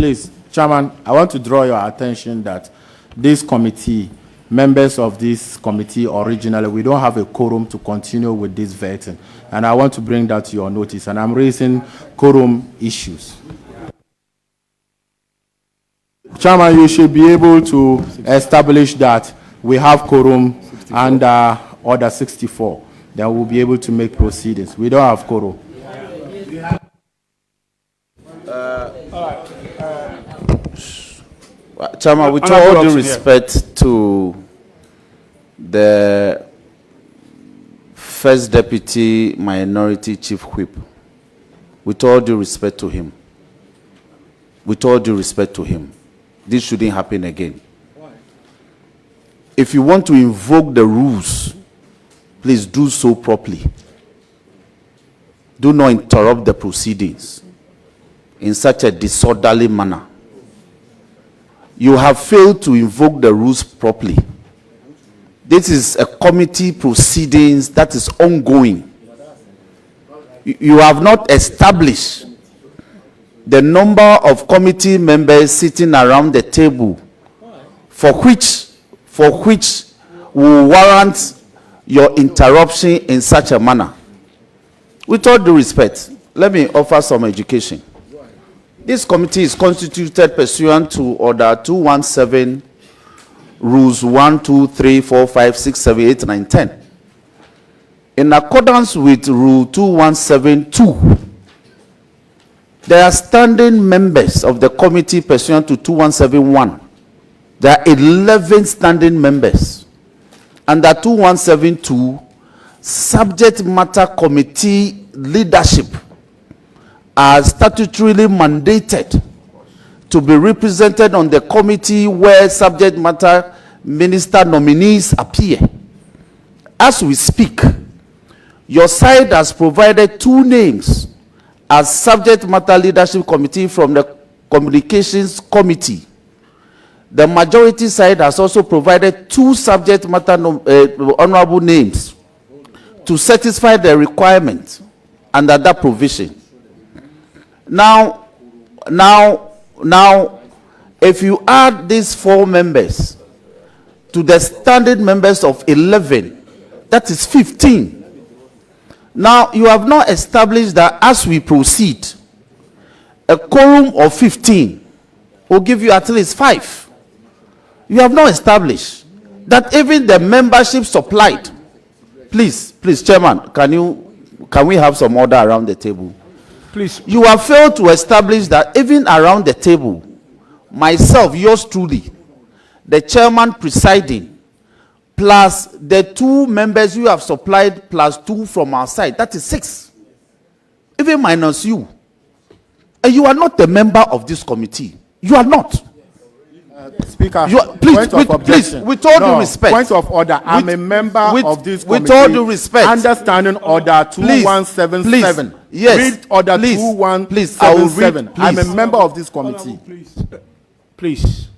Please, Chairman, I want to draw your attention that this committee, members of this committee originally, we don't have a quorum to continue with this vetting. And I want to bring that to your notice. And I'm raising quorum issues. Chairman, you should be able to establish that we have quorum under Order 64. Then we'll be able to make proceedings. We don't have quorum. Chairman, with all due respect to the First Deputy Minority Chief Whip, with all due respect to him, this shouldn't happen again. Why? If you want to invoke the rules, please do so properly. Do not interrupt the proceedings in such a disorderly manner. You have failed to invoke the rules properly. This is a committee proceedings that is ongoing. You have not established the number of committee members sitting around the table for which will warrant your interruption in such a manner. With all due respect, let me offer some education. This committee is constituted pursuant to Order 217, Rules 1, 2, 3, 4, 5, 6, 7, 8, 9, 10. In accordance with Rule 217.2, there are standing members of the committee pursuant to 2171. There are 11 standing members. Under 2172, subject matter committee leadership are statutorily mandated to be represented on the committee where subject matter minister nominees appear. As we speak, your side has provided 2 names as subject matter leadership committee from the communications committee. The majority side has also provided 2 subject matter honorable names to satisfy the requirement under that provision. Now, if you add these 4 members to the standing members of 11, that is 15. Now, you have not established that as we proceed, a quorum of 15 will give you at least 5. You have not established that even the membership supplied. Please, Chairman, can we have some order around the table? Please. You have failed to establish that even around the table, myself, yours truly, the chairman presiding, plus the 2 members you have supplied, plus 2 from our side, that is 6. Even minus you. And you are not a member of this committee. You are not. Speaker, please, with all due respect. Point of order. I'm a member of this committee. With all due respect. Understanding Order 2177. Yes. Read Order 2177. I'm a member of this committee. Please.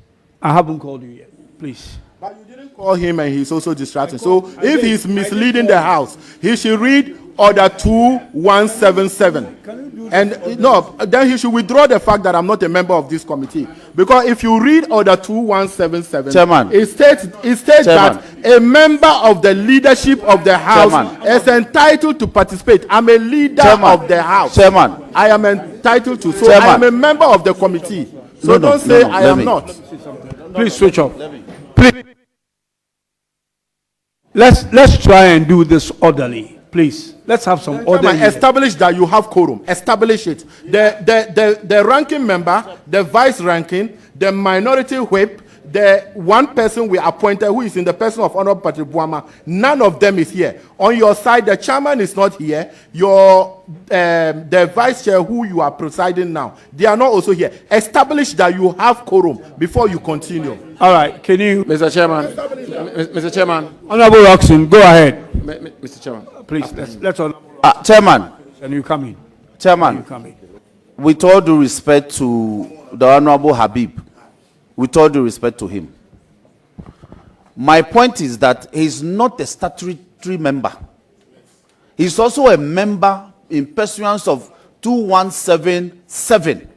I haven't called you yet. Please. But you didn't call him and he's also distracting. So if he's misleading the House, he should read Order 2177. And no, then he should withdraw the fact that I'm not a member of this committee. Because if you read Order 2177, Chairman, it states that a member of the leadership of the House is entitled to participate. I'm a leader of the House. Chairman, I am entitled to. So I am a member of the committee. So don't say I am not. Please switch off. Please. Let's try and do this orderly. Please, let's have some order. Establish that you have quorum. Establish it. The ranking member, the vice ranking, the minority whip, the 1 person we appointed who is in the person of Honorable Patrick Buama, none of them is here. On your side, the chairman is not here. The vice chair who you are presiding now, they are not also here. Establish that you have quorum before you continue. All right, can you, Mr. Chairman? Mr. Chairman. Honorable Roxon, go ahead. Mr. Chairman. Please, let's Chairman. And you come in. Chairman, with all due respect to the Honorable Habib, with all due respect to him, my point is that he's not a statutory member. He's also a member in pursuance of 2177.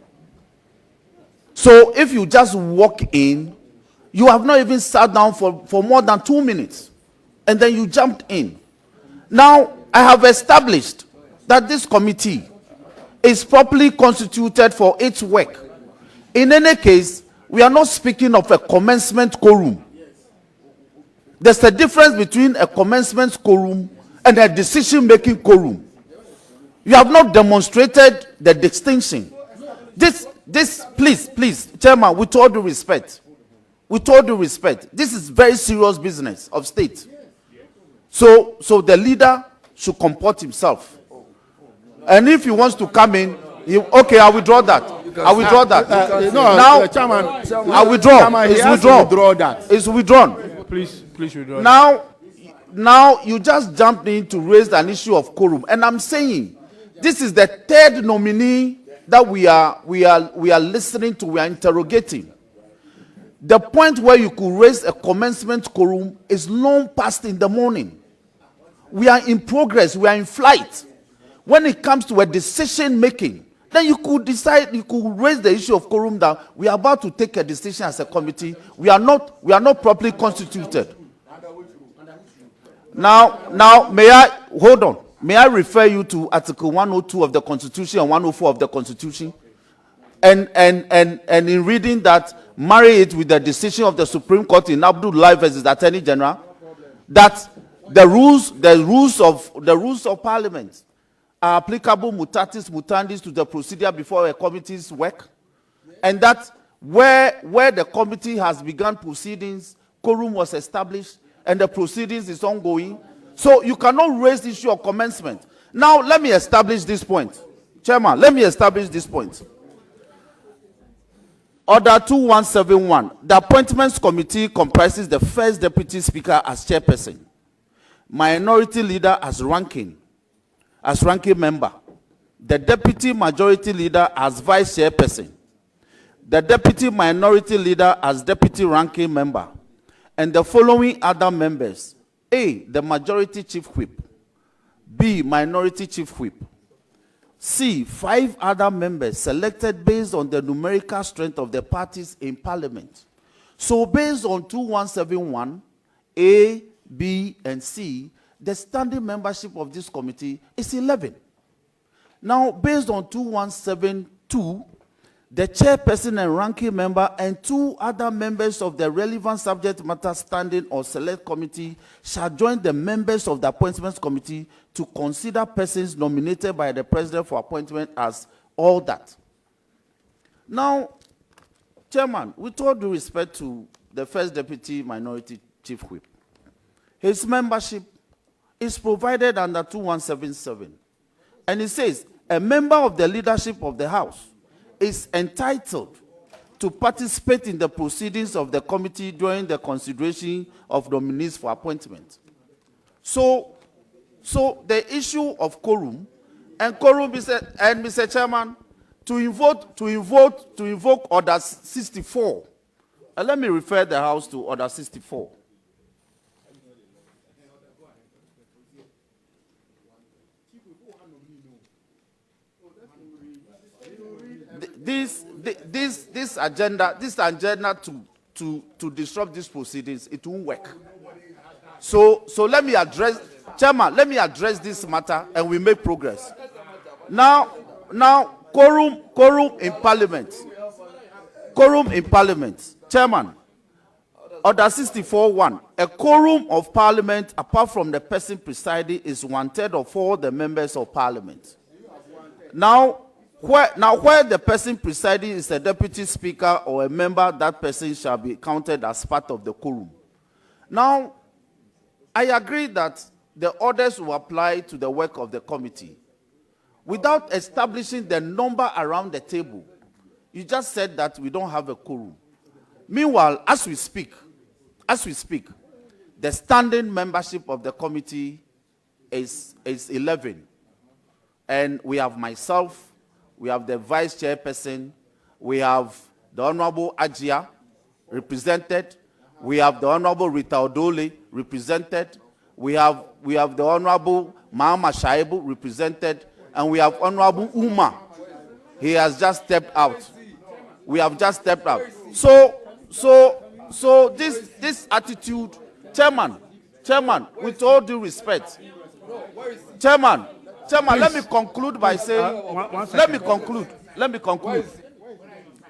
So if you just walk in, you have not even sat down for more than 2 minutes, and then you jumped in. Now, I have established that this committee is properly constituted for its work. In any case, we are not speaking of a commencement quorum. There's a difference between a commencement quorum and a decision-making quorum. You have not demonstrated the distinction. This, please, Chairman, with all due respect, this is very serious business of state. So the leader should comport himself. And if he wants to come in, okay, I withdraw that. Now, Chairman, I withdraw. Chairman, It's he has to withdrawn. withdraw that. It's withdrawn. Please withdraw. Now you just jumped in to raise an issue of quorum, and I'm saying this is the third nominee that we are listening to, we are interrogating. The point where you could raise a commencement quorum is long past in the morning. We are in progress, we are in flight. When it comes to a decision making, then you could decide, you could raise the issue of quorum that we are about to take a decision as a committee. We are not properly constituted. Now, may I refer you to Article 102 of the Constitution and 104 of the Constitution? And in reading that, marry it with the decision of the Supreme Court in Abdullah versus Attorney General, that the rules of Parliament are applicable mutatis mutandis to the procedure before a committee's work, and that where the committee has begun proceedings, quorum was established, and the proceedings is ongoing. So you cannot raise the issue of commencement. Now, let me establish this point. Chairman, let me establish this point. Order 2171. The Appointments Committee comprises the First Deputy Speaker as chairperson, Minority Leader as ranking member, the Deputy Majority Leader as Vice Chairperson, the Deputy Minority Leader as Deputy Ranking Member, and the following other members: A, the Majority Chief Whip; B, Minority Chief Whip; C, 5 other members selected based on the numerical strength of the parties in Parliament. So based on 2171, A, B, and C, the standing membership of this committee is 11. Now, based on 2172, the chairperson and ranking member and 2 other members of the relevant subject matter standing or select committee shall join the members of the Appointments Committee to consider persons nominated by the President for appointment as all that. Now, Chairman, with all due respect to the First Deputy Minority Chief Whip, his membership is provided under 2177. And it says, a member of the leadership of the House is entitled to participate in the proceedings of the committee during the consideration of nominees for appointment. So the issue of quorum, and quorum is, and Mr. Chairman, to invoke Order 64. And let me refer the House to Order 64. This agenda to disrupt these proceedings, it won't work. So let me address, Chairman, let me address this matter and we make progress. Now, quorum in Parliament. Quorum in Parliament. Chairman, Order 64.1. A quorum of Parliament, apart from the person presiding, is 1/3 of all the members of Parliament. Now, where the person presiding is a deputy speaker or a member, that person shall be counted as part of the quorum. Now, I agree that the orders will apply to the work of the committee. Without establishing the number around the table, you just said that we don't have a quorum. Meanwhile, as we speak, the standing membership of the committee is 11. And we have myself, we have the vice chairperson, we have the Honorable Ajia represented, we have the Honorable Rita Odole represented, we have the Honorable Mahama Shaibu represented, and we have Honorable Uma. He has just stepped out. We have just stepped up. So this attitude, Chairman, with all due respect, Chairman, let me conclude by saying, let me conclude.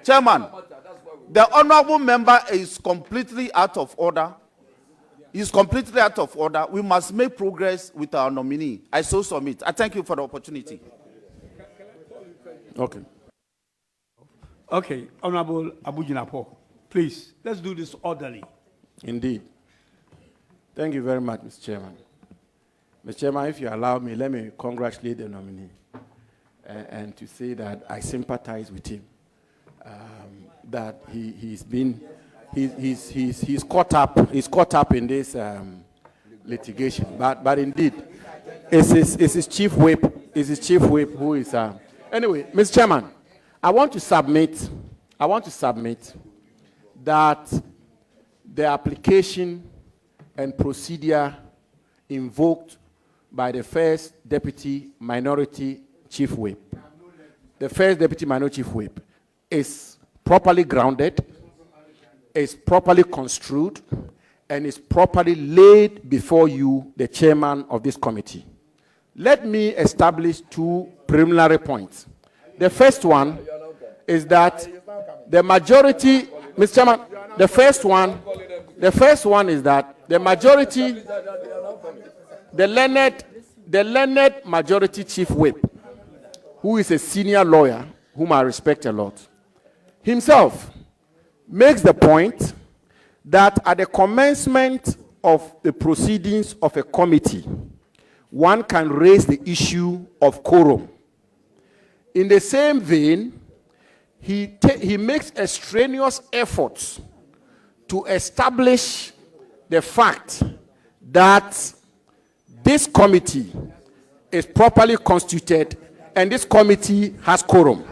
Chairman, the honorable member is completely out of order. He's completely out of order. We must make progress with our nominee. I so submit. I thank you for the opportunity. Okay. Okay, Honorable Abujinapo, please, let's do this orderly. Indeed. Thank you very much, Mr. Chairman. Mr. Chairman, if you allow me, let me congratulate the nominee and to say that I sympathize with him. That he's caught up in this litigation. But indeed, it's his chief whip who is anyway, Mr. Chairman, I want to submit that the application and procedure invoked by the first deputy minority chief whip, is properly grounded, is properly construed, and is properly laid before you, the chairman of this committee. Let me establish two preliminary points. The first one is that the majority, Mr. Chairman, the first one is that the majority, the learned majority chief whip, who is a senior lawyer, whom I respect a lot, himself makes the point that at the commencement of the proceedings of a committee, one can raise the issue of quorum. In the same vein, he makes a strenuous effort to establish the fact that this committee is properly constituted and this committee has quorum.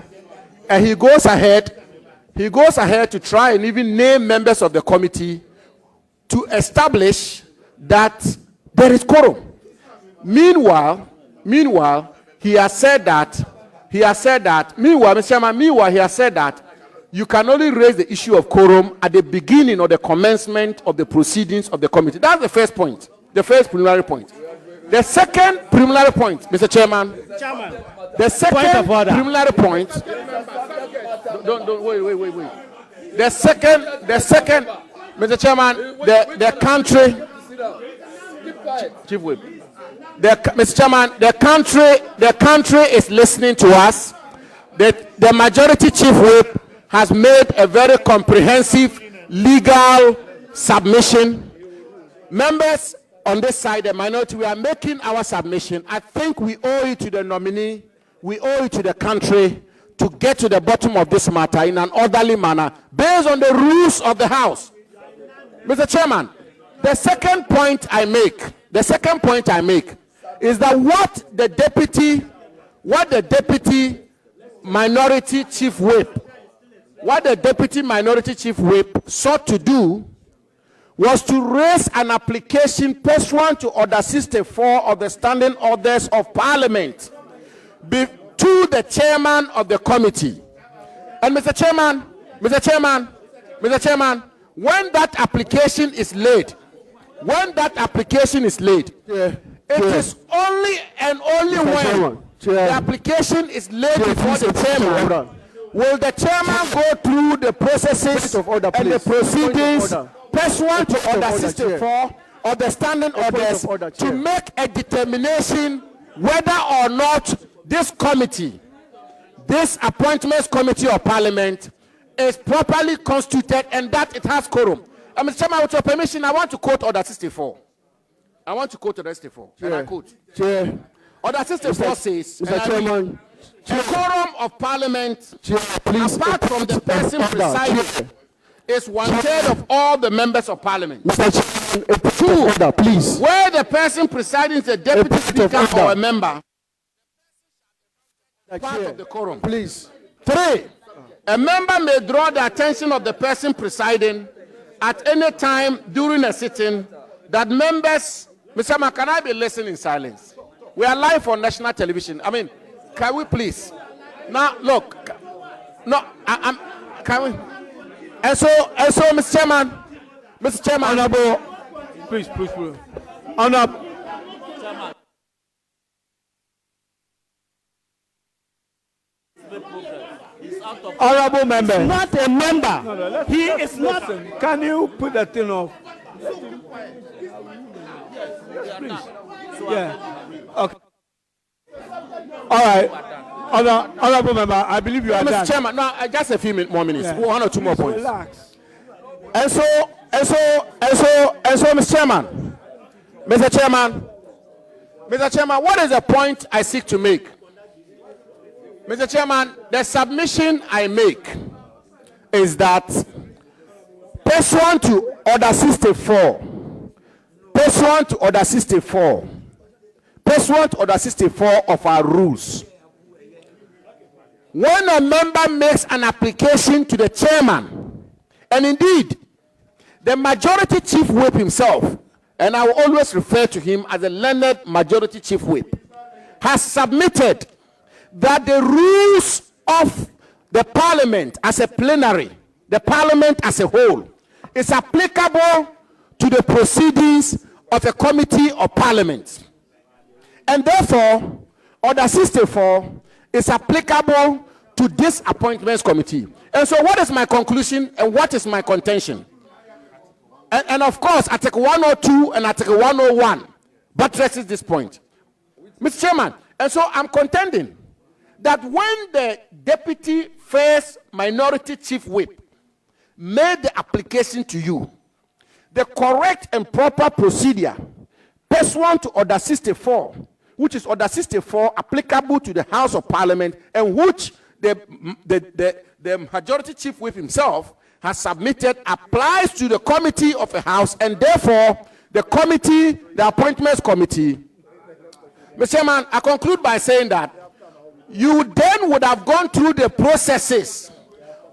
And he goes ahead to try and even name members of the committee to establish that there is quorum. Meanwhile, he has said that, Mr. Chairman, he has said that you can only raise the issue of quorum at the beginning or the commencement of the proceedings of the committee. That's the first point, the first preliminary point. The second preliminary point, Mr. Chairman, the second preliminary point, wait. The second, Mr. Chairman, the country, Chief Whip, Mr. Chairman, the country is listening to us. The majority Chief Whip has made a very comprehensive legal submission. Members on this side, the minority, we are making our submission. I think we owe it to the nominee, we owe it to the country to get to the bottom of this matter in an orderly manner based on the rules of the House. Mr. Chairman, the second point I make is that what the deputy minority chief whip sought to do was to raise an application pursuant to Order 64 of the Standing Orders of Parliament to the chairman of the committee. And Mr. Chairman, when that application is laid, it is only and only when the application is laid before the chairman will the chairman go through the processes and the proceedings pursuant to Order 64 of the Standing Orders to make a determination whether or not this committee, this Appointments Committee of Parliament, is properly constituted and that it has quorum. Mr. Chairman, with your permission, I want to quote Order 64. And I quote. Order 64 says, Mr. Chairman, a quorum of Parliament, apart from the person presiding, is 1/3 of all the members of Parliament. Mr. Chairman, order, please. Where the person presiding is a deputy speaker or a member, part of the quorum. Please. 3, a member may draw the attention of the person presiding at any time during a sitting that members. Mr. Chairman, can I be listening in silence? We are live on national television. I mean, can we please? Now, look. No, Can we? And so, Mr. Chairman, Honorable, please. Honorable. Honorable member. Not a member. No, he is not. Listen, can you put that thing off? Please. Yeah. Okay. All right. Honorable member, I believe you are done. Mr. Chairman, no, just a few more minutes. Yeah. 1 or 2 more points. Relax. And so, Mr. Chairman, what is the point I seek to make? Mr. Chairman, the submission I make is that pursuant to Order 64 of our rules, when a member makes an application to the chairman, and indeed, the majority chief whip himself, and I will always refer to him as the learned majority chief whip, has submitted that the rules of the parliament as a plenary, the parliament as a whole, is applicable to the proceedings of a committee of parliament. And therefore, Order 64 is applicable to this appointments committee. And so what is my conclusion and what is my contention? And of course, Article 102 and Article 101 buttresses this point. Mr. Chairman, and so I'm contending that when the deputy first minority chief whip made the application to you, the correct and proper procedure pursuant to Order 64, which is Order 64 applicable to the House of Parliament, and which the majority chief whip himself has submitted, applies to the committee of the House, and therefore the committee, the appointments committee. Mr. Chairman, I conclude by saying that you then would have gone through the processes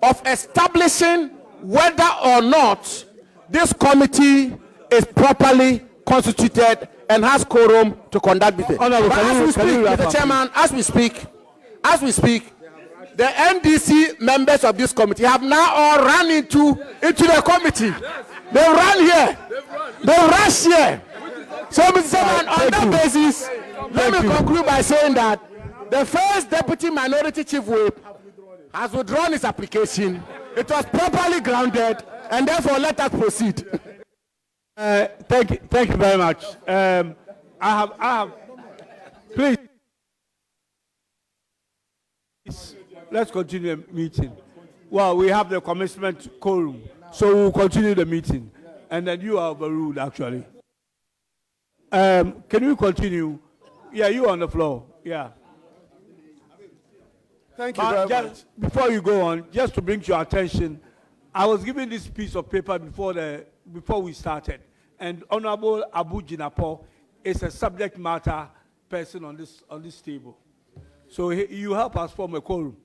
of establishing whether or not this committee is properly constituted and has quorum to conduct business. Mr. Chairman, as we speak, the NDC members of this committee have now all run into the committee. They run here. They rush here. So, Mr. Chairman, on that basis, let me conclude by saying that the first deputy minority chief whip has withdrawn his application. It was properly grounded, and therefore let us proceed. Thank you very much. I have, please, let's continue the meeting. Well, we have the commencement quorum, so we'll continue the meeting, and then you are overruled, actually. Can we continue? Yeah, you on the floor. Yeah. Thank you very much. Before you go on, just to bring to your attention, I was given this piece of paper before we started, and Honorable Abu Jinapo is a subject matter person on this table. So you help us form a quorum.